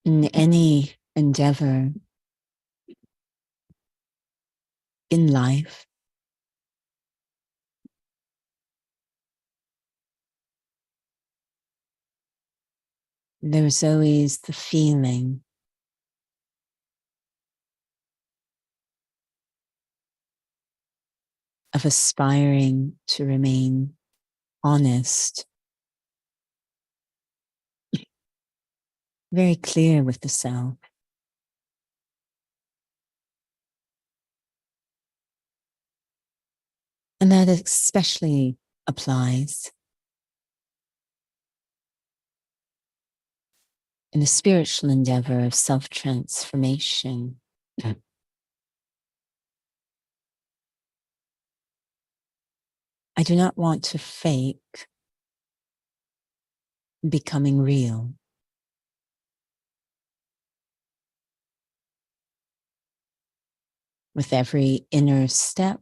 In any endeavor in life, there's always the feeling of aspiring to remain honest, very clear with the self. And that especially applies in the spiritual endeavor of self-transformation. I do not want to fake becoming real. With every inner step,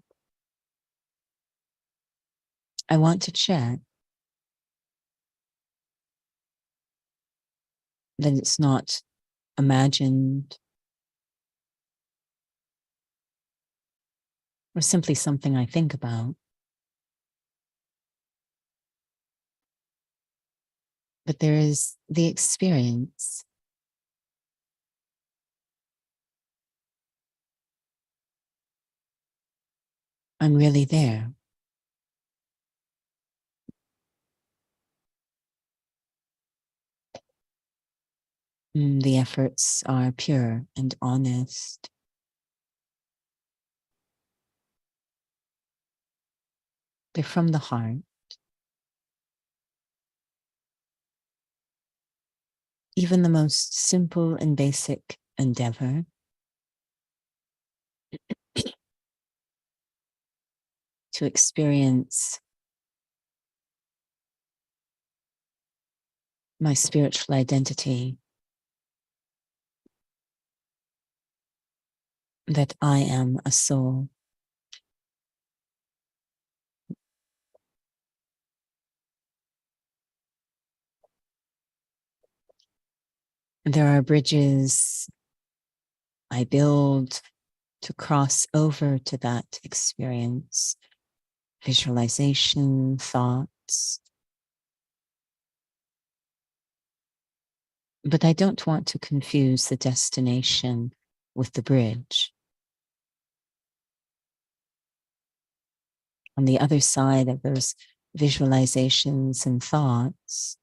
I want to check that it's not imagined or simply something I think about, but there is the experience. I'm really there. The efforts are pure and honest. They're from the heart. Even the most simple and basic endeavor to experience my spiritual identity, that I am a soul. There are bridges I build to cross over to that experience, visualization, thoughts. But I don't want to confuse the destination with the bridge. On the other side of those visualizations and thoughts,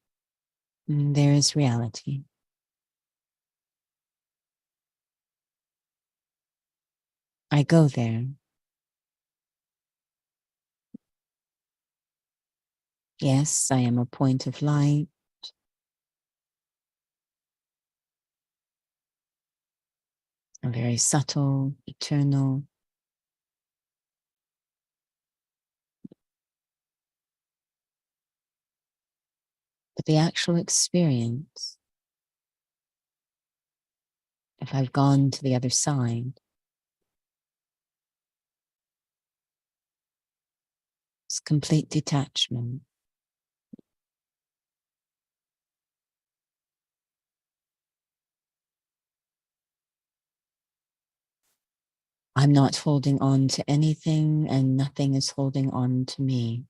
there is reality. I go there. Yes, I am a point of light. I'm very subtle, eternal. But the actual experience, if I've gone to the other side, is complete detachment. I'm not holding on to anything and nothing is holding on to me.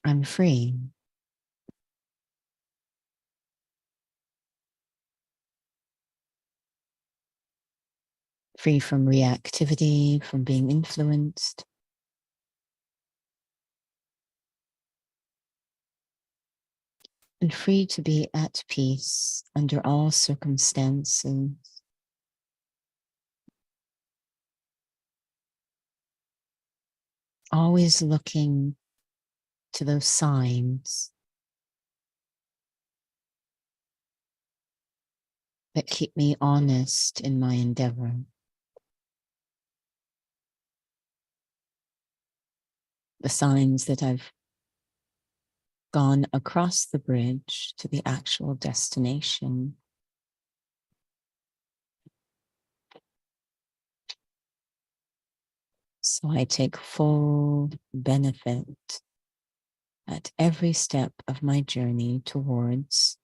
I'm free. Free from reactivity, from being influenced. And free to be at peace under all circumstances. Always looking to those signs that keep me honest in my endeavor. The signs that I've gone across the bridge to the actual destination. So I take full benefit at every step of my journey towards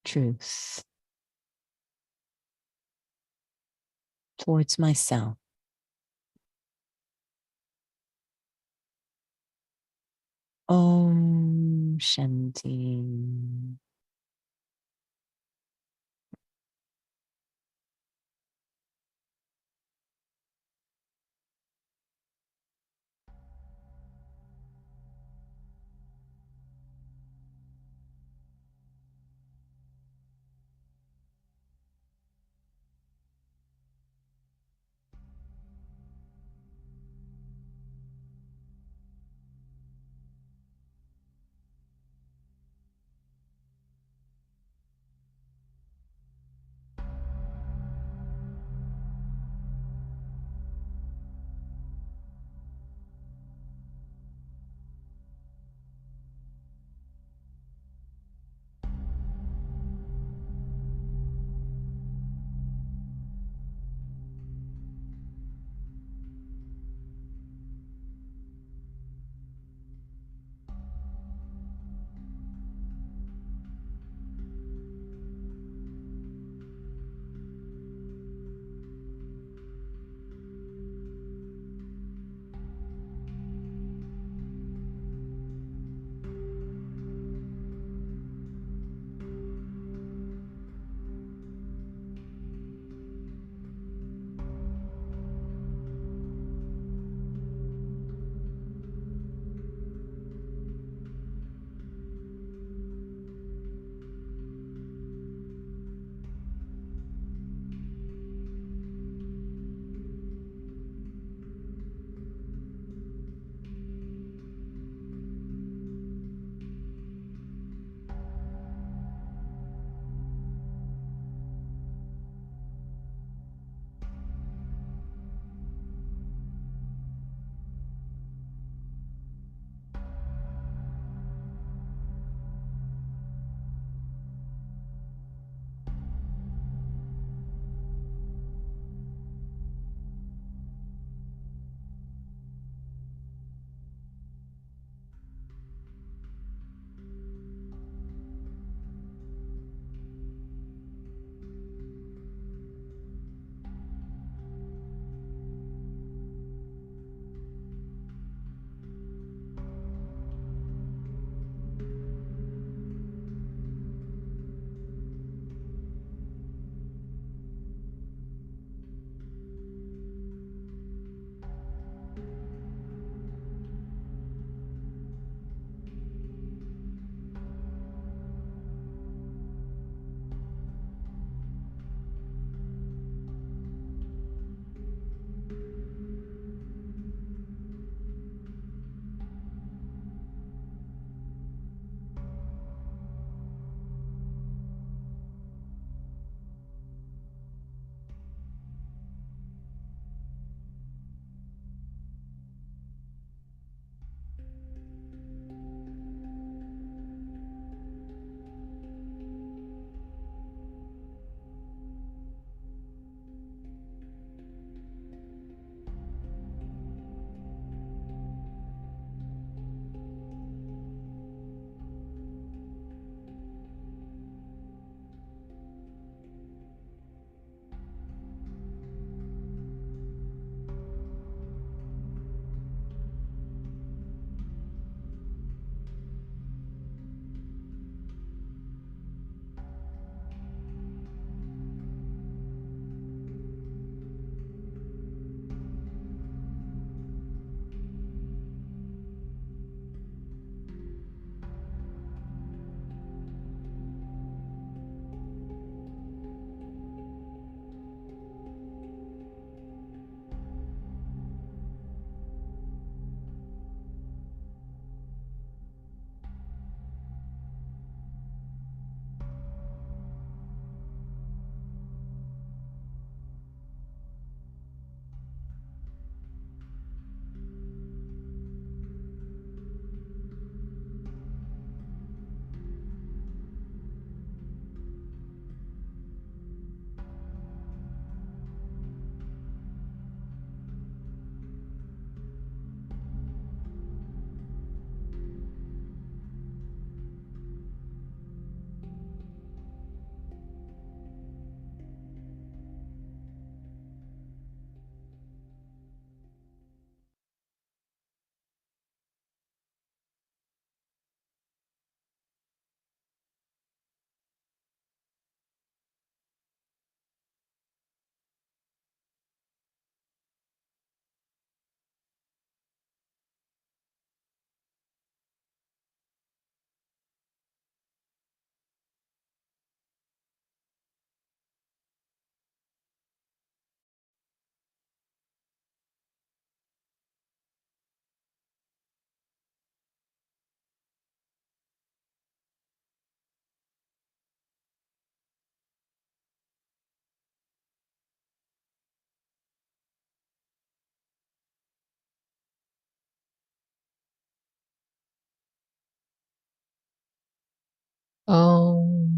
truth, towards myself. Om Shanti.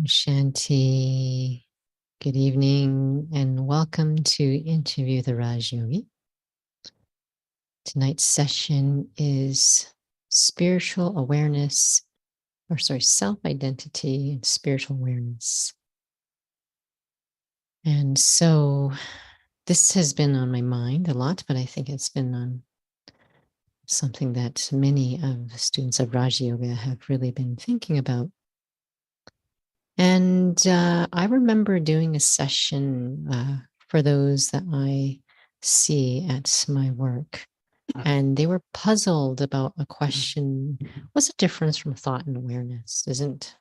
Shanti. Good evening and welcome to Interview the Raj Yogi. Tonight's session is spiritual awareness, self-identity and spiritual awareness. And so this has been on my mind a lot, but I think it's been on something that many of the students of Raj Yoga have really been thinking about. And I remember doing a session for those that I see at my work, and they were puzzled about a question: what's the difference from thought and awareness? Isn't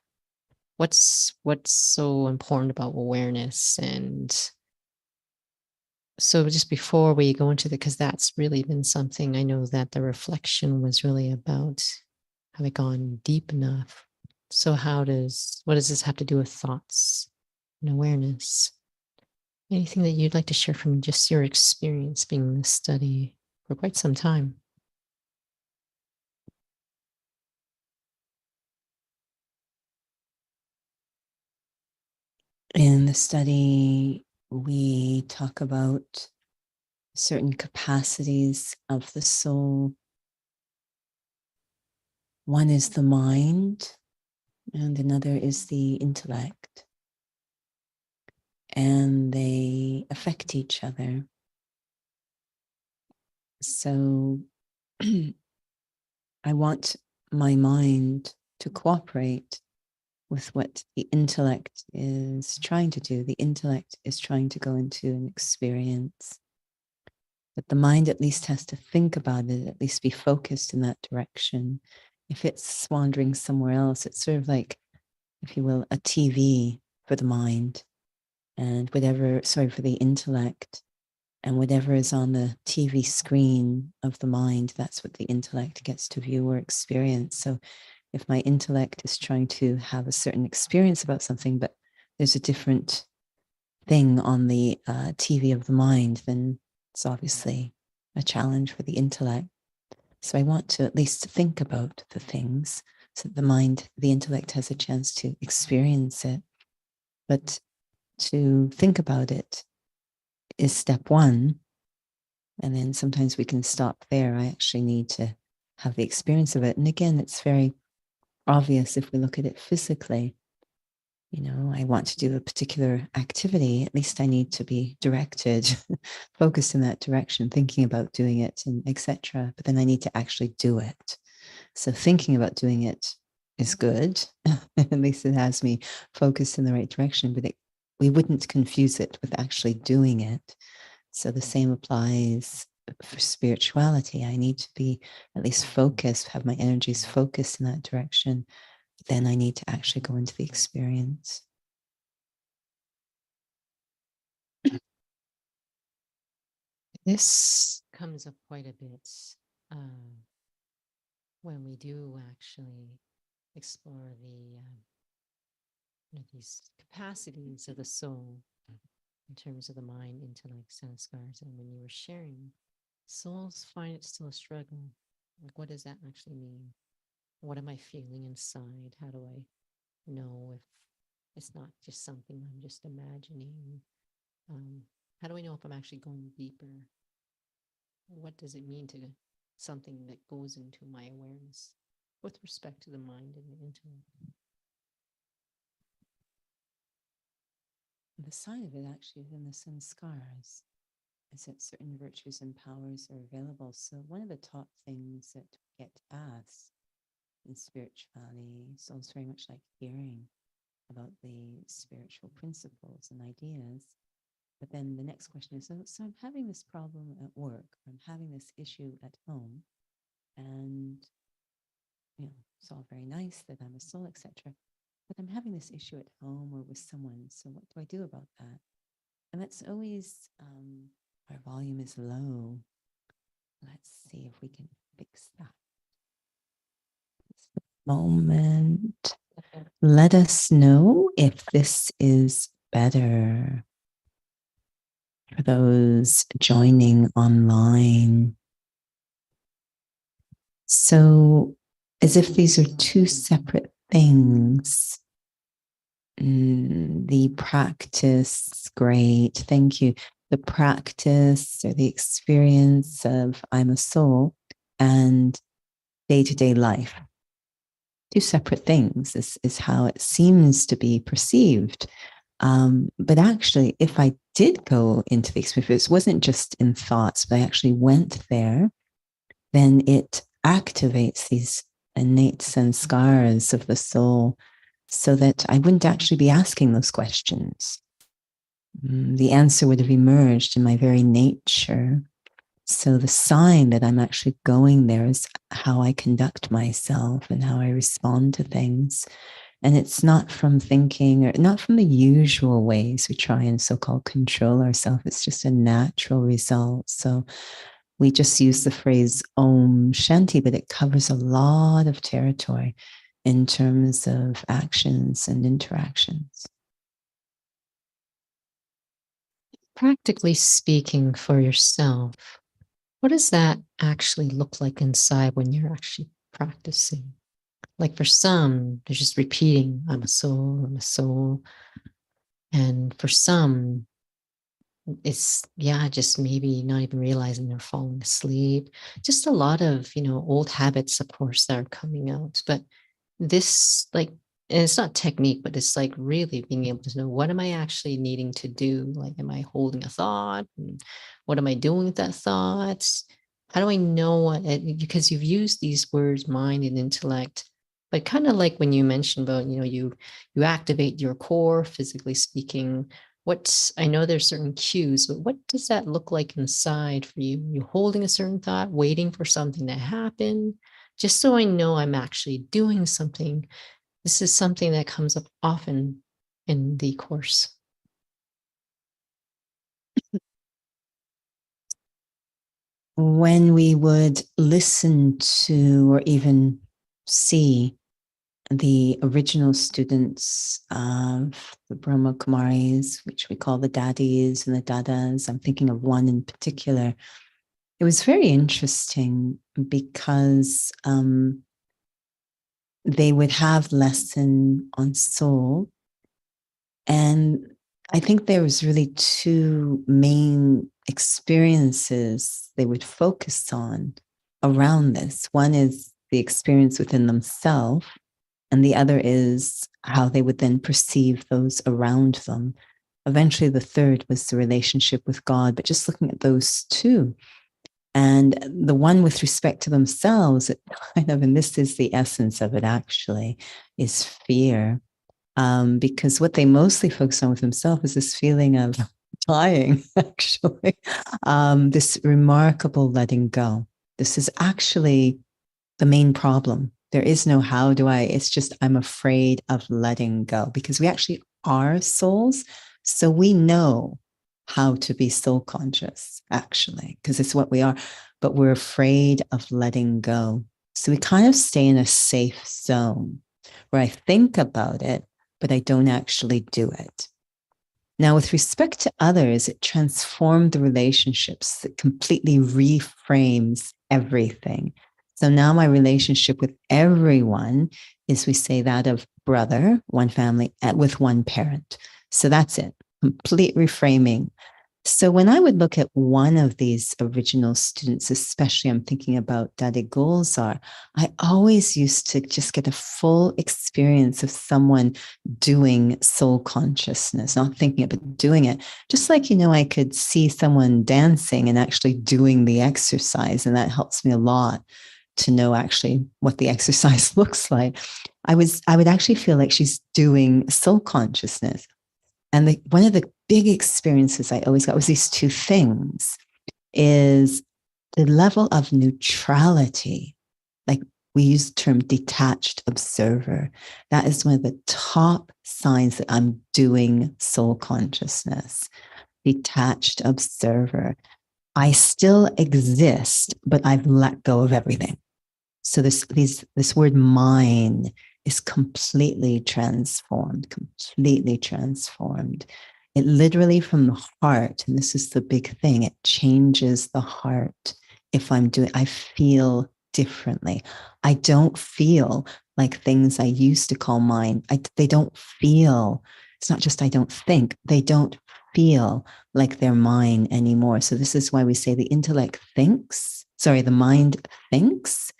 what's so important about awareness? And so just before we go into because that's really been something I know that the reflection was really about, have I gone deep enough? So what does this have to do with thoughts and awareness? Anything that you'd like to share from just your experience being in this study for quite some time? In the study, we talk about certain capacities of the soul. One is the mind, and another is the intellect. And they affect each other. So I want my mind to cooperate with what the intellect is trying to do. The intellect is trying to go into an experience, but the mind at least has to think about it, at least be focused in that direction. If it's wandering somewhere else, it's sort of like, if you will, a TV for the mind, and for the intellect. And whatever is on the TV screen of the mind, that's what the intellect gets to view or experience. So if my intellect is trying to have a certain experience about something, but there's a different thing on the TV of the mind, then it's obviously a challenge for the intellect. So I want to at least think about the things so that the intellect has a chance to experience it. But to think about it is step one. And then sometimes we can stop there. I actually need to have the experience of it. And again, it's very obvious if we look at it physically. You know, I want to do a particular activity, at least I need to be directed, focused in that direction, thinking about doing it, and etc. But then I need to actually do it. So thinking about doing it is good. At least it has me focused in the right direction, but we wouldn't confuse it with actually doing it. So the same applies for spirituality. I need to be at least focused, have my energies focused in that direction. Then I need to actually go into the experience. This comes up quite a bit when we do actually explore these capacities of the soul in terms of the mind, intellect, sanskars. And when you were sharing, souls find it still a struggle. Like, what does that actually mean? What am I feeling inside? How do I know if it's not just something I'm just imagining? How do I know if I'm actually going deeper? What does it mean to something that goes into my awareness with respect to the mind and the intellect? The sign of it actually is in the sanskars, is that certain virtues and powers are available. So one of the top things that get asked in spirituality, so it's very much like hearing about the spiritual principles and ideas. But then the next question is, so I'm having this problem at work, or I'm having this issue at home, and it's all very nice that I'm a soul, etc. But I'm having this issue at home or with someone. So what do I do about that? And that's always our volume is low. Let's see if we can fix that. Moment. Let us know if this is better for those joining online. So, as if these are two separate things. The practice, great, thank you. The practice or the experience of I'm a soul and day-to-day life. Two separate things is how it seems to be perceived. But actually, if I did go into the experience, it wasn't just in thoughts, but I actually went there, then it activates these innate sanskars of the soul so that I wouldn't actually be asking those questions. The answer would have emerged in my very nature. So the sign that I'm actually going there is how I conduct myself and how I respond to things. And it's not from thinking or not from the usual ways we try and so-called control ourselves. It's just a natural result. So we just use the phrase Om Shanti, but it covers a lot of territory in terms of actions and interactions. Practically speaking, for yourself, what does that actually look like inside when you're actually practicing? Like for some, they're just repeating, I'm a soul, I'm a soul. And for some, it's, yeah, just maybe not even realizing they're falling asleep. Just a lot of, old habits, of course, that are coming out. But this, like, and it's not technique, but it's like really being able to know, what am I actually needing to do? Like, am I holding a thought? And what am I doing with that thought? How do I know what it, because you've used these words, mind and intellect, but kind of like when you mentioned about, you activate your core, physically speaking. What's, I know there's certain cues, but what does that look like inside for you? You holding a certain thought, waiting for something to happen, just so I know I'm actually doing something. This is something that comes up often in the course. When we would listen to or even see the original students of the Brahma Kumaris, which we call the Daddies and the Dadas, I'm thinking of one in particular. It was very interesting because they would have lesson on soul. And I think there was really two main experiences they would focus on around this. One is the experience within themselves, and the other is how they would then perceive those around them. Eventually, the third was the relationship with God, but just looking at those two. And the one with respect to themselves, it kind of, and this is the essence of it actually, is fear. Because what they mostly focus on with themselves is this feeling of dying, actually, this remarkable letting go. This is actually the main problem. There is no how do I, it's just I'm afraid of letting go because we actually are souls. So we know how to be soul conscious, actually, because it's what we are, but we're afraid of letting go. So we kind of stay in a safe zone where I think about it, but I don't actually do it. Now, with respect to others, it transformed the relationships. It completely reframes everything. So now my relationship with everyone is, we say, that of brother, one family, with one parent. So that's it, complete reframing. So when I would look at one of these original students, especially I'm thinking about Dade Golzar, I always used to just get a full experience of someone doing soul consciousness, not thinking it, but doing it. Just like, I could see someone dancing and actually doing the exercise, and that helps me a lot to know actually what the exercise looks like. I would actually feel like she's doing soul consciousness. And one of the big experiences I always got was these two things, is the level of neutrality. Like we use the term detached observer. That is one of the top signs that I'm doing soul consciousness. Detached observer. I still exist, but I've let go of everything. So this word mine is completely transformed, completely transformed. It literally from the heart, and this is the big thing, it changes the heart. If I'm doing, I feel differently. I don't feel like things I used to call mine. They don't feel, it's not just I don't think, they don't feel like they're mine anymore. So this is why we say the intellect thinks, sorry, the mind thinks,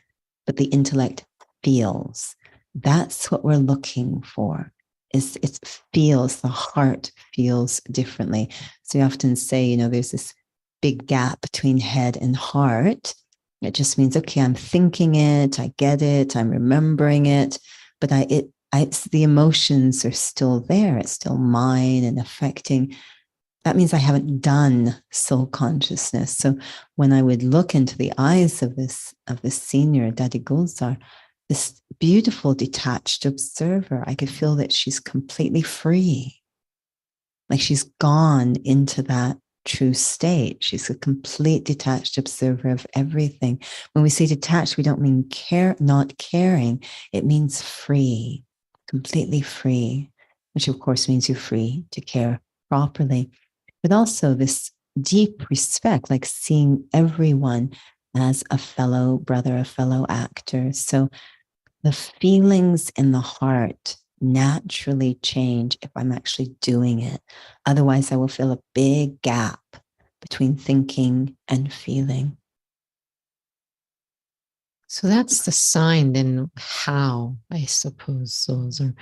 but the intellect feels. That's what we're looking for. Is it feels, the heart feels differently. So you often say, you know, there's this big gap between head and heart. It just means, okay, I'm thinking it, I get it, I'm remembering it, but it's the emotions are still there. It's still mine and affecting. That means I haven't done soul consciousness. So when I would look into the eyes of this senior, Daddy Gulzar, this beautiful detached observer, I could feel that she's completely free. Like she's gone into that true state. She's a complete detached observer of everything. When we say detached, we don't mean not caring. It means free, completely free, which of course means you're free to care properly. But also this deep respect, like seeing everyone as a fellow brother, a fellow actor. So the feelings in the heart naturally change if I'm actually doing it. Otherwise, I will feel a big gap between thinking and feeling. So that's the sign then how I suppose souls are,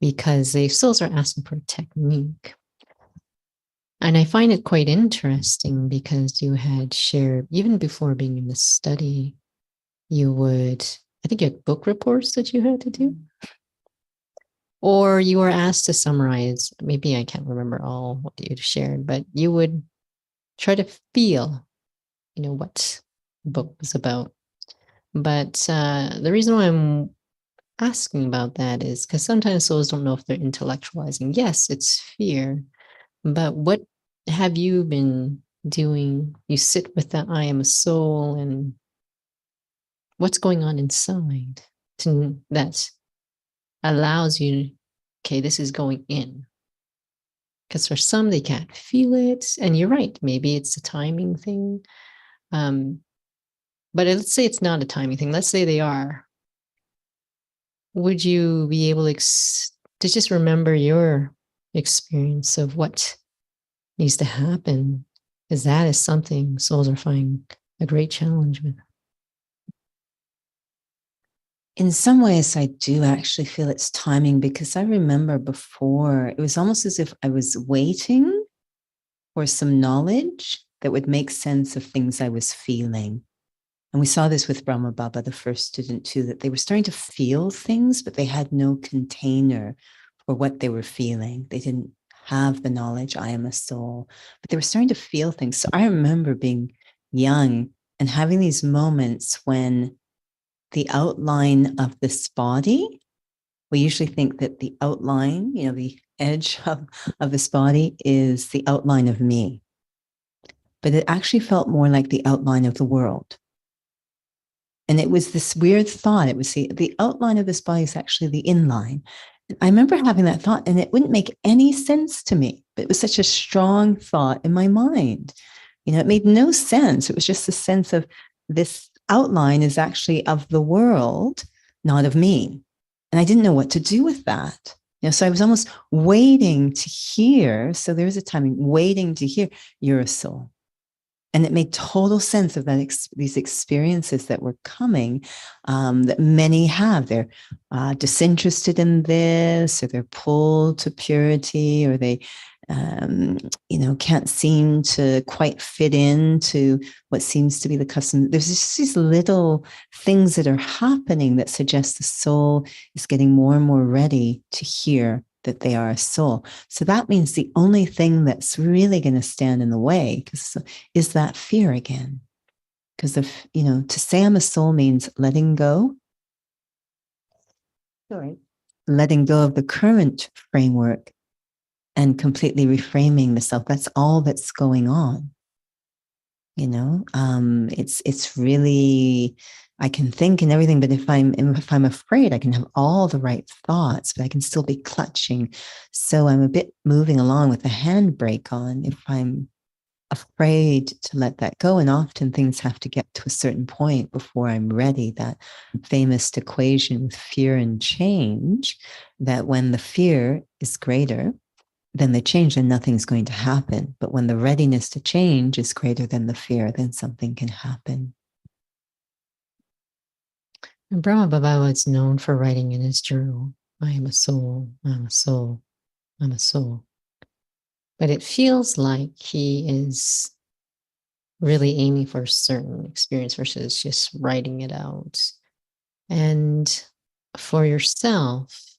because the souls are asking for a technique. And I find it quite interesting because you had shared, even before being in the study, you would, I think you had book reports that you had to do, or you were asked to summarize. Maybe I can't remember all what you shared, but you would try to feel, what the book was about. But the reason why I'm asking about that is because sometimes souls don't know if they're intellectualizing. Yes, it's fear, but what have you been doing? You sit with that I am a soul, and what's going on inside that allows you, okay, this is going in. Because for some, they can't feel it. And you're right, maybe it's a timing thing. But let's say it's not a timing thing. Let's say they are. Would you be able to just remember your experience of what needs to happen? Because that is something souls are finding a great challenge with. In some ways, I do actually feel it's timing because I remember before, it was almost as if I was waiting for some knowledge that would make sense of things I was feeling. And we saw this with Brahma Baba, the first student too, that they were starting to feel things, but they had no container for what they were feeling. They didn't have the knowledge, I am a soul, but they were starting to feel things. So I remember being young and having these moments when the outline of this body, we usually think that the outline, the edge of this body is the outline of me. But it actually felt more like the outline of the world. And it was this weird thought. It was the outline of this body is actually the inline. I remember having that thought, and it wouldn't make any sense to me. But it was such a strong thought in my mind. It made no sense. It was just the sense of this outline is actually of the world, not of me. And I didn't know what to do with that. So I was almost waiting to hear. So there was a timing, waiting to hear, you're a soul. And it made total sense of that these experiences that were coming, that many have. They're disinterested in this, or they're pulled to purity, or they, can't seem to quite fit into what seems to be the custom. There's just these little things that are happening that suggest the soul is getting more and more ready to hear that they are a soul. So that means the only thing that's really going to stand in the way is that fear again. Because to say I'm a soul means letting go. Sorry. Letting go of the current framework and completely reframing the self. That's all that's going on. It's really, I can think and everything, but if I'm afraid, I can have all the right thoughts, but I can still be clutching. So I'm a bit moving along with the handbrake on if I'm afraid to let that go. And often things have to get to a certain point before I'm ready. That famous equation with fear and change, that when the fear is greater than the change, then nothing's going to happen. But when the readiness to change is greater than the fear, then something can happen. And Brahma Baba was known for writing in his journal, I am a soul, I'm a soul, I'm a soul. But it feels like he is really aiming for a certain experience versus just writing it out. And for yourself,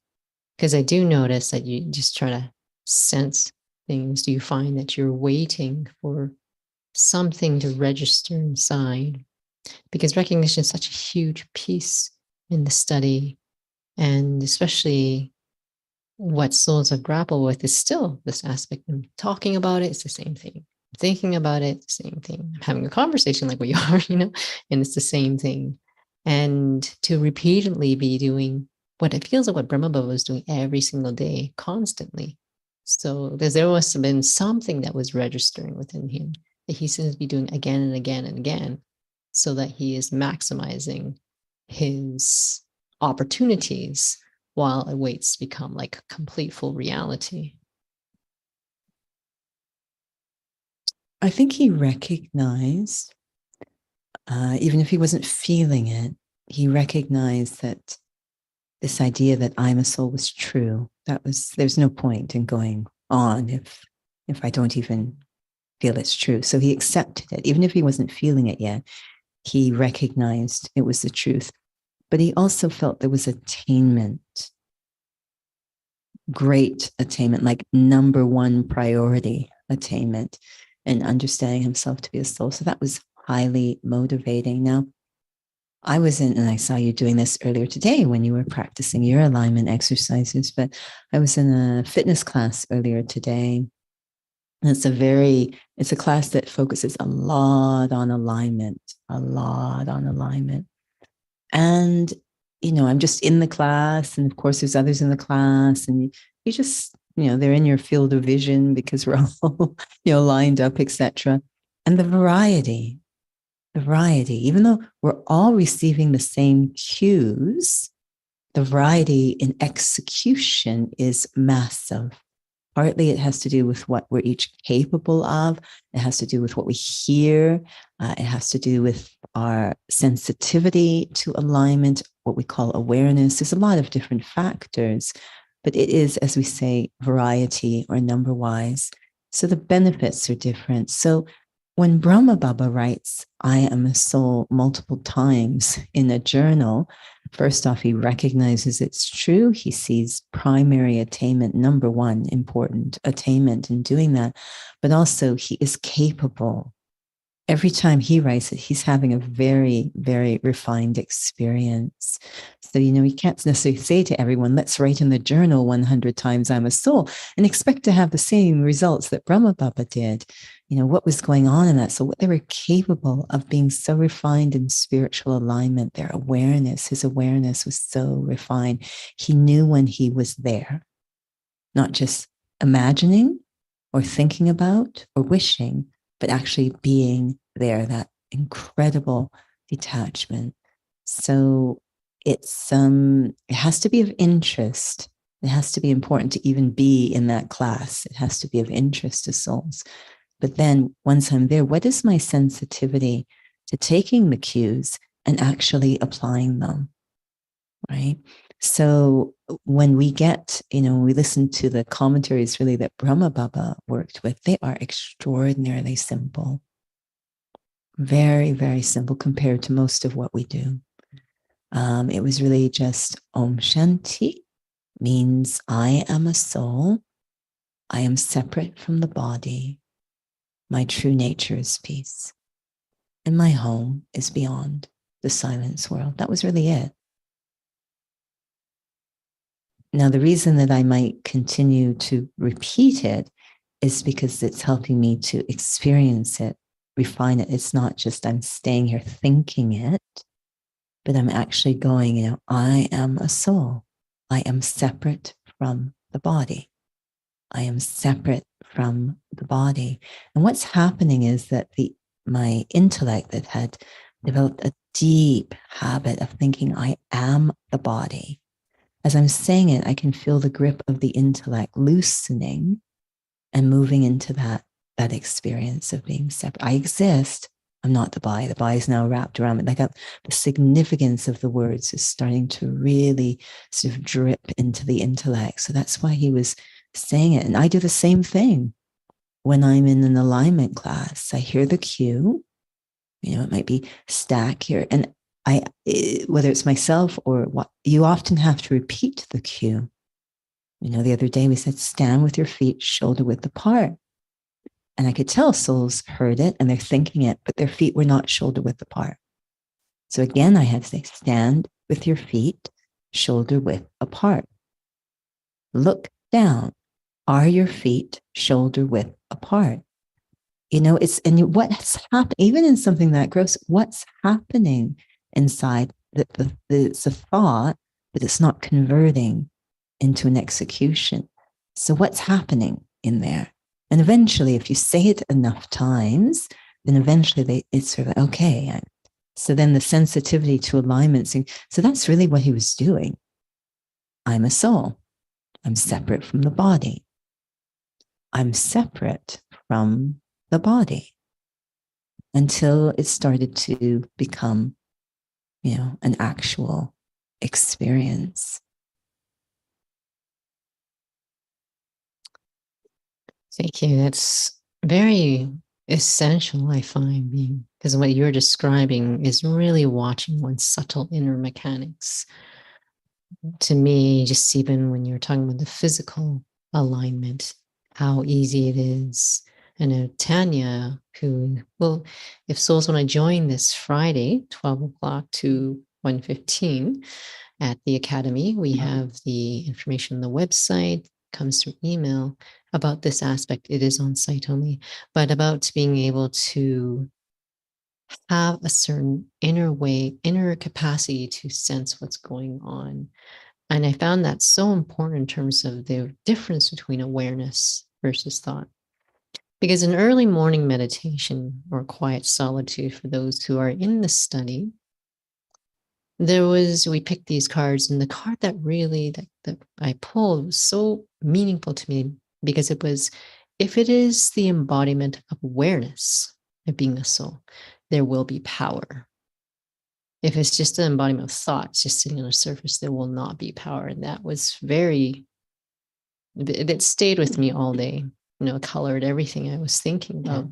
because I do notice that you just try to sense things, do you find that you're waiting for something to register inside? Because recognition is such a huge piece in the study, and especially what souls have grappled with is still this aspect of talking about it. It's the same thing. Thinking about it, the same thing. I'm having a conversation like we are, and it's the same thing. And to repeatedly be doing what it feels like what Brahma Baba was doing every single day, constantly. So there must have been something that was registering within him that he seems to be doing again and again and again, so that he is maximizing his opportunities while awaits become like complete full reality. I think he recognized, even if he wasn't feeling it, he recognized that this idea that I'm a soul was true. There's no point in going on if I don't even feel it's true. So he accepted it. Even if he wasn't feeling it yet, he recognized it was the truth. But he also felt there was attainment, great attainment, like number one priority attainment, and understanding himself to be a soul. So that was highly motivating. Now, I was in, and I saw you doing this earlier today when you were practicing your alignment exercises, but I was in a fitness class earlier today. And it's a class that focuses a lot on alignment, a lot on alignment. And, I'm just in the class. And of course, there's others in the class. And you just, they're in your field of vision because we're all, lined up, etc. And the variety, even though we're all receiving the same cues, the variety in execution is massive. Partly it has to do with what we're each capable of. It has to do with what we hear. It has to do with our sensitivity to alignment, what we call awareness. There's a lot of different factors, but it is, as we say, variety or number wise. So the benefits are different. So when Brahma Baba writes, I am a soul multiple times in a journal, first off, he recognizes it's true. He sees primary attainment, number one, important attainment in doing that. But also, he is capable. Every time he writes it, he's having a very, very refined experience. So, he can't necessarily say to everyone, let's write in the journal 100 times I'm a soul and expect to have the same results that Brahma Baba did. What was going on in that? So what they were capable of being so refined in spiritual alignment, their awareness, his awareness was so refined. He knew when he was there, not just imagining or thinking about or wishing, but actually being there, that incredible detachment. So it has to be of interest. It has to be important to even be in that class. It has to be of interest to souls. But then once I'm there, what is my sensitivity to taking the cues and actually applying them? Right. So when we we listen to the commentaries really that Brahma Baba worked with, they are extraordinarily simple. Very, very simple compared to most of what we do. It was really just Om Shanti means I am a soul. I am separate from the body. My true nature is peace. And my home is beyond the silence world. That was really it. Now, the reason that I might continue to repeat it is because it's helping me to experience it, refine it. It's not just I'm staying here thinking it, but I'm actually going, I am a soul. I am separate from the body. I am separate from the body. And what's happening is that my intellect that had developed a deep habit of thinking I am the body. As I'm saying it, I can feel the grip of the intellect loosening and moving into that experience of being separate. I exist. I'm not the body. The body is now wrapped around me. Like the significance of the words is starting to really sort of drip into the intellect. So that's why he was saying it. And I do the same thing when I'm in an alignment class. I hear the cue. It might be stack here. And whether it's myself or what, you often have to repeat the cue. The other day we said, stand with your feet shoulder width apart. And I could tell souls heard it and they're thinking it, but their feet were not shoulder width apart. So again, I had to say, stand with your feet shoulder width apart. Look down. Are your feet shoulder width apart? What's happening, even in something that gross, what's happening inside it's a thought, but it's not converting into an execution. So what's happening in there? And eventually, if you say it enough times, then eventually it's sort of like, okay. So then the sensitivity to alignment. So that's really what he was doing. I'm a soul. I'm separate from the body. I'm separate from the body until it started to become, an actual experience. Thank you. That's very essential, I find, because what you're describing is really watching one's subtle inner mechanics. To me, just even when you're talking about the physical alignment, how easy it is. I know Tanya, if souls want to join this Friday, 12 o'clock to 1:15 at the Academy, we have the information on the website, comes through email about this aspect. It is on site only, but about being able to have a certain inner capacity to sense what's going on. And I found that so important in terms of the difference between awareness versus thought. Because in early morning meditation or quiet solitude, for those who are in the study, we picked these cards, and the card that I pulled was so meaningful to me because it was, if it is the embodiment of awareness of being a soul, there will be power. If it's just an embodiment of thoughts just sitting on the surface, there will not be power. And that was it stayed with me all day, colored everything I was thinking about.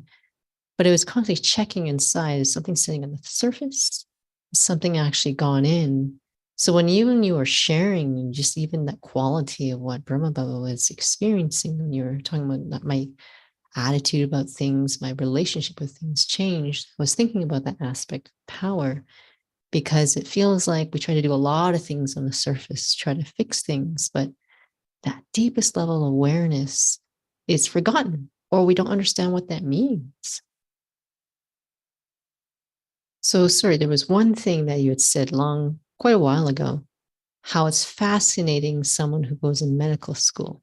But it was constantly checking inside. Is something sitting on the surface? Is something actually gone in? So when you were sharing just even that quality of what Brahma Baba was experiencing, when you were talking about my attitude about things, my relationship with things changed, I was thinking about that aspect of power, because it feels like we try to do a lot of things on the surface, try to fix things, but that deepest level of awareness is forgotten, or we don't understand what that means. So, sorry, there was one thing that you had said quite a while ago, how it's fascinating someone who goes in medical school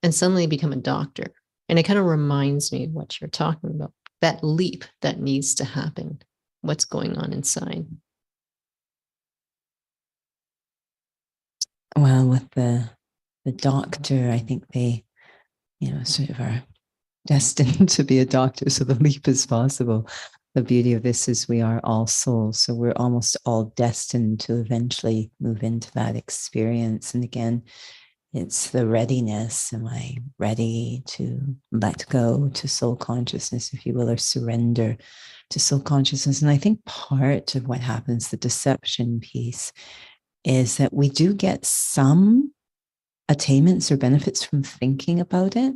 and suddenly become a doctor. And it kind of reminds me of what you're talking about, that leap that needs to happen, what's going on inside. Well, with the doctor, I think they, sort of are destined to be a doctor. So the leap is possible. The beauty of this is we are all souls. So we're almost all destined to eventually move into that experience. And again, it's the readiness. Am I ready to let go to soul consciousness, if you will, or surrender to soul consciousness? And I think part of what happens, the deception piece, is that we do get some attainments or benefits from thinking about it.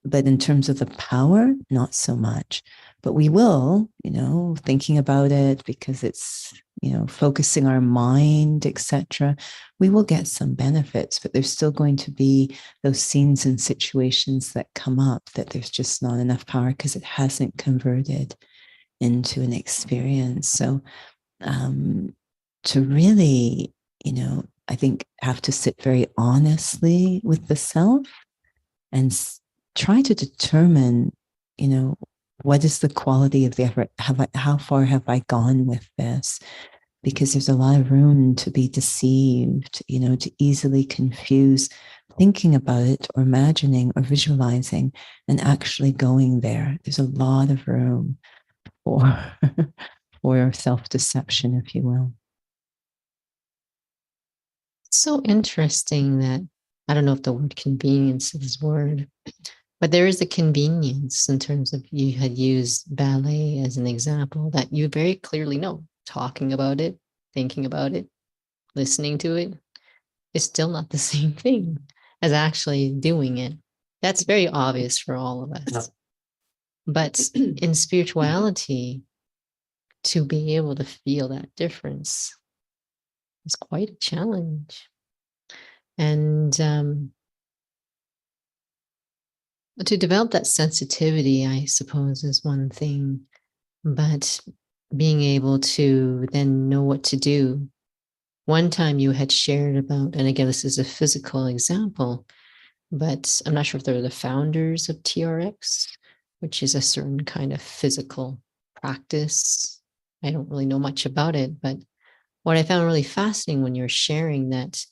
But in terms of the power, not so much. But we will, thinking about it because it's, focusing our mind, etc. We will get some benefits, but there's still going to be those scenes and situations that come up that there's just not enough power because it hasn't converted into an experience. So to really, I think have to sit very honestly with the self and try to determine, what is the quality of the effort? How far have I gone with this? Because there's a lot of room to be deceived, to easily confuse thinking about it or imagining or visualizing and actually going there. There's a lot of room for, for self-deception, if you will. It's so interesting that I don't know if the word convenience is the word, but there is a convenience in terms of you had used ballet as an example that you very clearly know. Talking about it, thinking about it, listening to it is still not the same thing as actually doing it. That's very obvious for all of us. But in spirituality, to be able to feel that difference is quite a challenge. And to develop that sensitivity, I suppose, is one thing, but being able to then know what to do. One time you had shared about, and again, this is a physical example, but I'm not sure if they're the founders of TRX, which is a certain kind of physical practice. I don't really know much about it, but what I found really fascinating when you're sharing that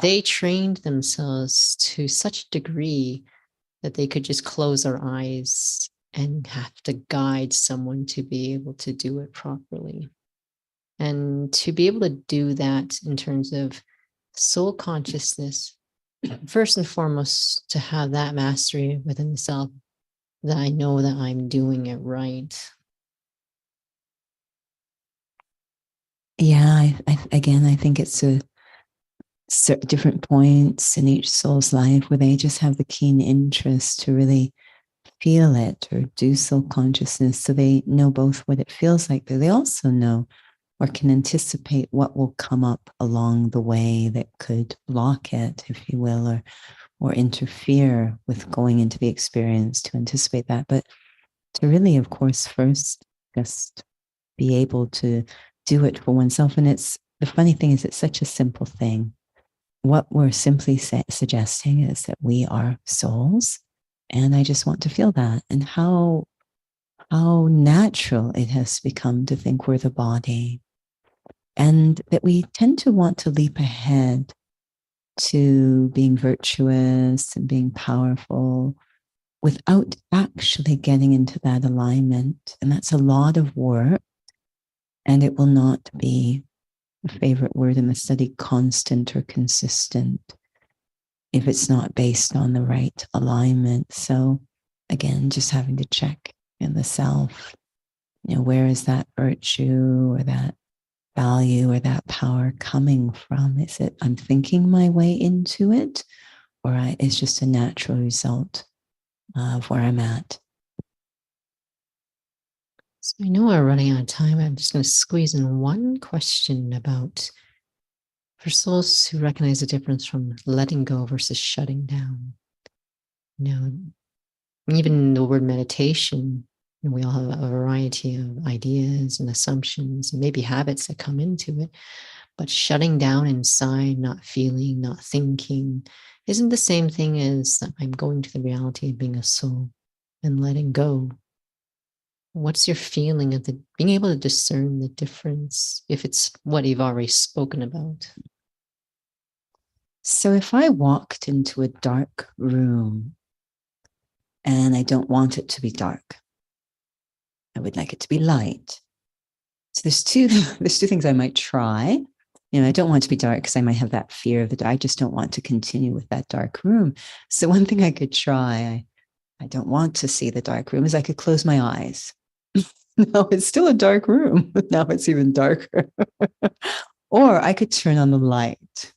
they trained themselves to such a degree that they could just close their eyes and have to guide someone to be able to do it properly. And to be able to do that in terms of soul consciousness, first and foremost, to have that mastery within the self, that I know that I'm doing it right. Yeah, again, I think it's different points in each soul's life where they just have the keen interest to really feel it or do soul consciousness, so they know both what it feels like, but they also know or can anticipate what will come up along the way that could block it, if you will, or interfere with going into the experience, to anticipate that. But to really, of course, first just be able to do it for oneself. And it's the funny thing is, it's such a simple thing. What we're simply suggesting is that we are souls, and I just want to feel that, and how natural it has become to think we're the body, and that we tend to want to leap ahead to being virtuous and being powerful without actually getting into that alignment. And that's a lot of work, and it will not be, a favorite word in the study, constant or consistent, if it's not based on the right alignment. So again, just having to check in the self, where is that virtue or that value or that power coming from? Is it I'm thinking my way into it, or it's just a natural result of where I'm at? So I know we're running out of time. I'm just going to squeeze in one question about, for souls who recognize the difference from letting go versus shutting down. Even the word meditation, we all have a variety of ideas and assumptions and maybe habits that come into it, but shutting down inside, not feeling, not thinking, isn't the same thing as I'm going to the reality of being a soul and letting go. What's your feeling of being able to discern the difference, if it's what you've already spoken about? So if I walked into a dark room and I don't want it to be dark, I would like it to be light. So there's two things I might try. I don't want it to be dark because I might have that fear of I just don't want to continue with that dark room. So one thing I could try, I don't want to see the dark room, is I could close my eyes. No, it's still a dark room. Now it's even darker. Or I could turn on the light.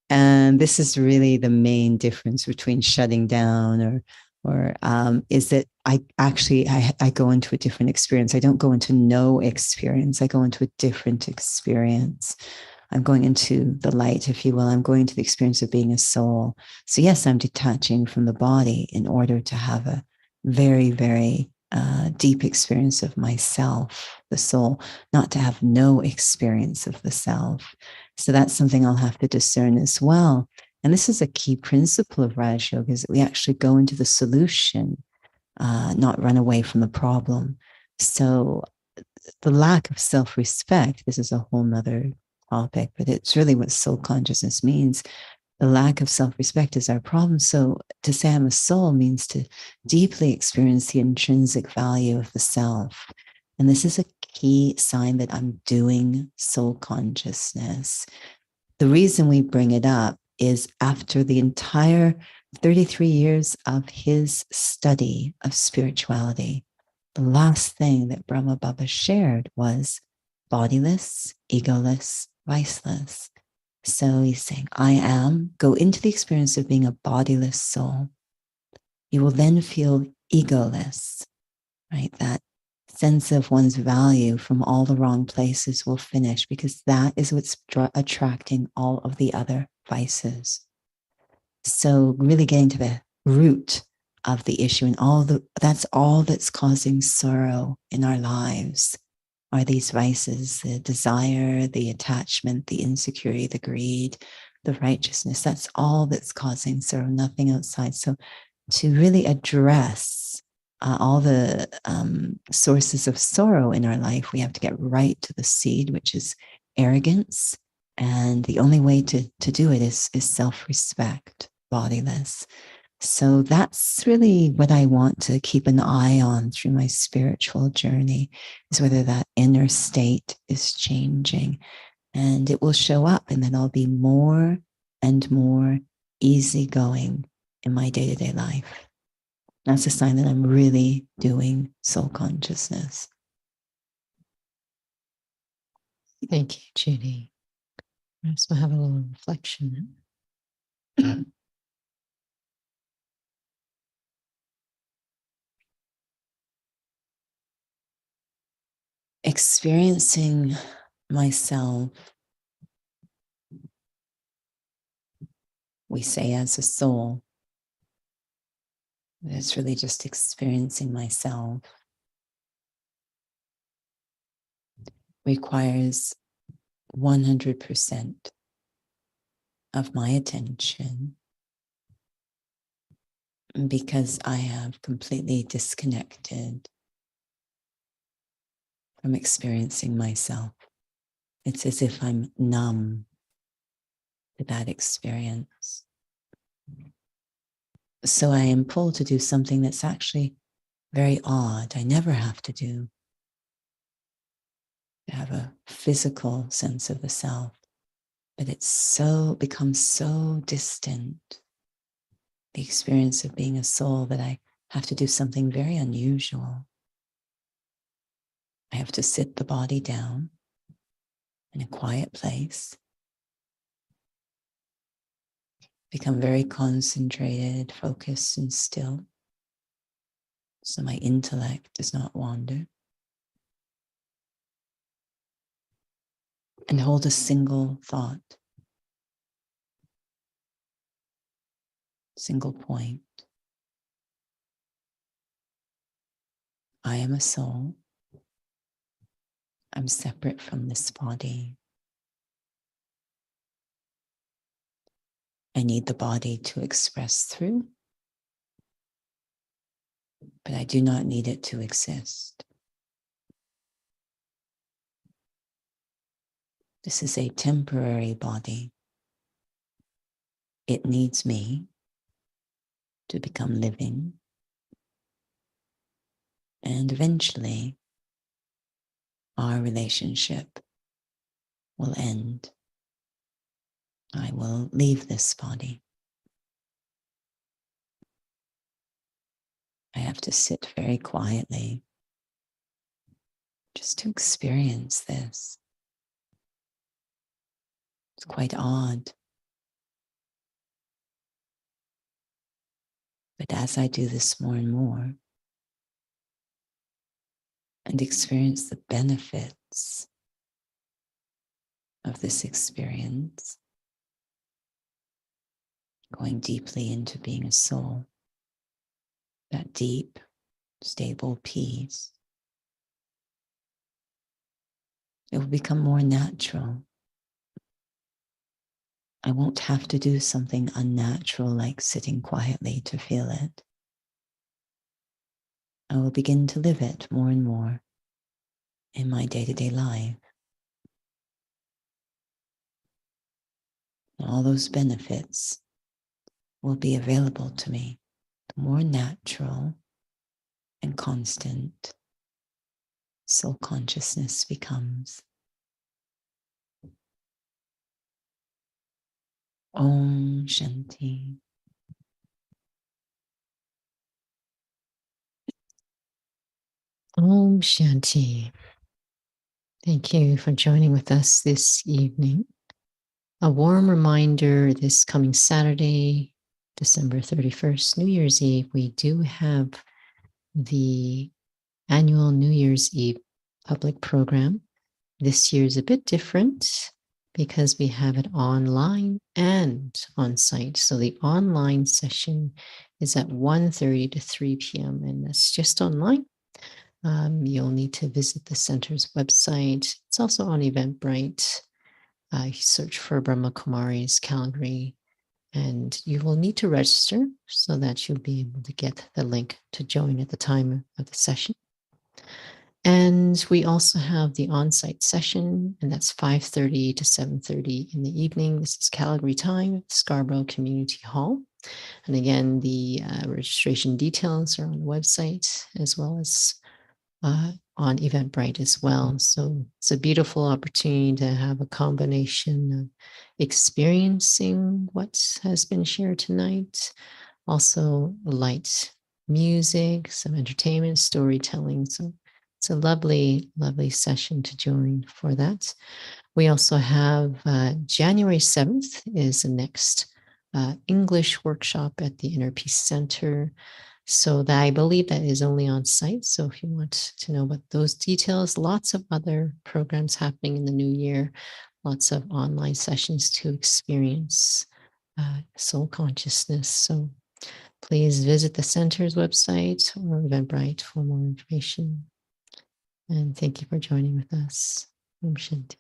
And this is really the main difference between shutting down or is that I go into a different experience. I don't go into no experience. I go into a different experience. I'm going into the light, if you will. I'm going to the experience of being a soul. So yes, I'm detaching from the body in order to have a very, very deep experience of myself, the soul, not to have no experience of the self. So that's something I'll have to discern as well. And this is a key principle of Raj Yoga, is that we actually go into the solution, not run away from the problem. So the lack of self-respect, this is a whole nother topic, but it's really what soul consciousness means. The lack of self-respect is our problem. So to say I'm a soul means to deeply experience the intrinsic value of the self. And this is a key sign that I'm doing soul consciousness. The reason we bring it up is after the entire 33 years of his study of spirituality, the last thing that Brahma Baba shared was bodiless, egoless, viceless. So he's saying, I am, go into the experience of being a bodiless soul. You will then feel egoless, right? That sense of one's value from all the wrong places will finish, because that is what's attracting all of the other vices. So really getting to the root of the issue, and that's all that's causing sorrow in our lives, are these vices: the desire, the attachment, the insecurity, the greed, the righteousness. That's all that's causing sorrow, nothing outside. So to really address all the sources of sorrow in our life, we have to get right to the seed, which is arrogance. And the only way to do it is self-respect, bodiless. So that's really what I want to keep an eye on through my spiritual journey, is whether that inner state is changing. And it will show up, and then I'll be more and more easygoing in my day-to-day life. That's a sign that I'm really doing soul consciousness. Thank you, Judy. Perhaps we'll have a little reflection. Experiencing myself, we say, as a soul. It's really just experiencing myself. Requires 100% of my attention, because I have completely disconnected from experiencing myself. It's as if I'm numb to that experience. So I am pulled to do something that's actually very odd. I never have to do, to have a physical sense of the self, but it's so becomes so distant, the experience of being a soul, that I have to do something very unusual. I have to sit the body down in a quiet place, become very concentrated, focused, and still, so my intellect does not wander, and hold a single thought, single point. I am a soul. I'm separate from this body. I need the body to express through, but I do not need it to exist. This is a temporary body. It needs me to become living, and eventually our relationship will end. I will leave this body. I have to sit very quietly just to experience this. It's quite odd. But as I do this more and more, and experience the benefits of this experience, going deeply into being a soul, that deep, stable peace, it will become more natural. I won't have to do something unnatural like sitting quietly to feel it. I will begin to live it more and more in my day-to-day life. And all those benefits will be available to me. The more natural and constant soul consciousness becomes. Om Shanti. Om Shanti. Thank you for joining with us this evening. A warm reminder, this coming Saturday, December 31st, New Year's Eve, we do have the annual New Year's Eve public program. This year is a bit different because we have it online and on site. So the online session is at 1:30 to 3 p.m. and that's just online. You'll need to visit the center's website. It's also on Eventbrite. Search for Brahma Kumaris Calgary, and you will need to register so that you'll be able to get the link to join at the time of the session. And we also have the on-site session, and that's 5:30 to 7:30 in the evening. This is Calgary time, Scarborough Community Hall. And again, the registration details are on the website as well as on Eventbrite as well. So it's a beautiful opportunity to have a combination of experiencing what has been shared tonight, also light music, some entertainment, storytelling. So it's a lovely, lovely session to join for that. We also have January 7th is the next English workshop at the Inner Peace Center. So that I believe that is only on site. So if you want to know about those details, lots of other programs happening in the new year, lots of online sessions to experience soul consciousness. So please visit the center's website or Eventbrite for more information. And thank you for joining with us. Om Shanti.